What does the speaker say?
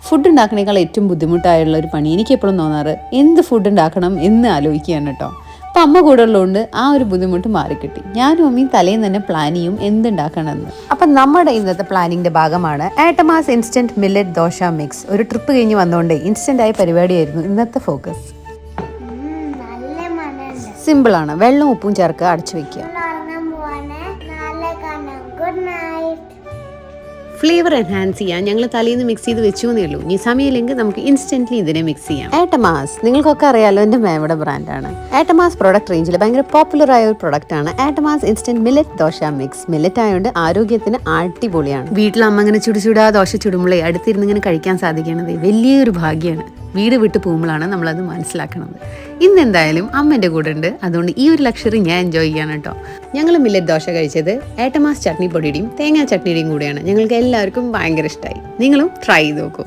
Food ഉണ്ടാക്കണേക്കാൾ ഏറ്റവും ബുദ്ധിമുട്ടായുള്ള ഒരു പണി എനിക്ക് എപ്പോഴും തോന്നാറ് എന്ത് ഫുഡ് ഉണ്ടാക്കണം എന്ന് ആലോചിക്കുകയാണ് കേട്ടോ. അപ്പം അമ്മ കൂടെ ഉള്ളതുകൊണ്ട് ആ ഒരു ബുദ്ധിമുട്ട് മാറിക്കിട്ടി. ഞാനും അമ്മയും തലേന്ന് തന്നെ പ്ലാൻ ചെയ്യും എന്തുണ്ടാക്കണമെന്ന്. അപ്പം നമ്മുടെ ഇന്നത്തെ പ്ലാനിങ്ങിൻ്റെ ഭാഗമാണ് ആറ്റമാസ് ഇൻസ്റ്റൻറ്റ് മില്ലറ്റ് ദോശ മിക്സ്. ഒരു ട്രിപ്പ് കഴിഞ്ഞ് വന്നുകൊണ്ട് ഇൻസ്റ്റൻ്റ് ആയ പരിപാടിയായിരുന്നു ഇന്നത്തെ ഫോക്കസ്. സിമ്പിളാണ്. വെള്ളം ഉപ്പും ചേർക്കുക, അടച്ചു വെക്കുക. ഫ്ലേവർ എൻഹാൻസ് ചെയ്യാൻ ഞങ്ങൾ തലേന്ന് മിക്സ് ചെയ്ത് വെച്ചു എന്നേ ഉള്ളൂ. ഇനി സമയമില്ലെങ്കിൽ നമുക്ക് ഇൻസ്റ്റന്റ്ലി ഇതിനെ മിക്സ് ചെയ്യാം. ആറ്റമാസ് നിങ്ങൾക്കൊക്കെ അറിയാലോ, എൻ്റെ മേമയുടെ ബ്രാൻഡാണ്. ആറ്റമാസ് പ്രോഡക്റ്റ് റേഞ്ചിൽ ഭയങ്കര പോപ്പുലർ ആയ ഒരു പ്രൊഡക്റ്റ് ആണ് ആറ്റമാസ് instant millet dosa mix. Millet ആയതുകൊണ്ട് ആരോഗ്യത്തിന് അടിപൊളിയാണ്. വീട്ടിൽ അമ്മ ഇങ്ങനെ ചുടുചുടാ ദോശ ചുടുമ്പളേ അടുത്തിരുന്ന് ഇങ്ങനെ കഴിക്കാൻ സാധിക്കണത് വലിയൊരു ഭാഗ്യമാണ്. വീട് വിട്ട് പോകുമ്പോഴാണ് നമ്മളത് മനസ്സിലാക്കുന്നത്. ഇന്ന് എന്തായാലും അമ്മേൻ്റെ കൂടെ ഉണ്ട്, അതുകൊണ്ട് ഈ ഒരു ലക്ഷറി ഞാൻ എൻജോയ് ചെയ്യാണ് കേട്ടോ. ഞങ്ങൾ മില്ലറ്റ് ദോശ കഴിച്ചത് ആറ്റമാസ് ചട്നി പൊടിയുടെയും തേങ്ങാ ചട്നിയുടെയും കൂടെയാണ്. ഞങ്ങൾക്ക് എല്ലാവർക്കും ഭയങ്കര ഇഷ്ടമായി. നിങ്ങളും ട്രൈ ചെയ്ത് നോക്കൂ.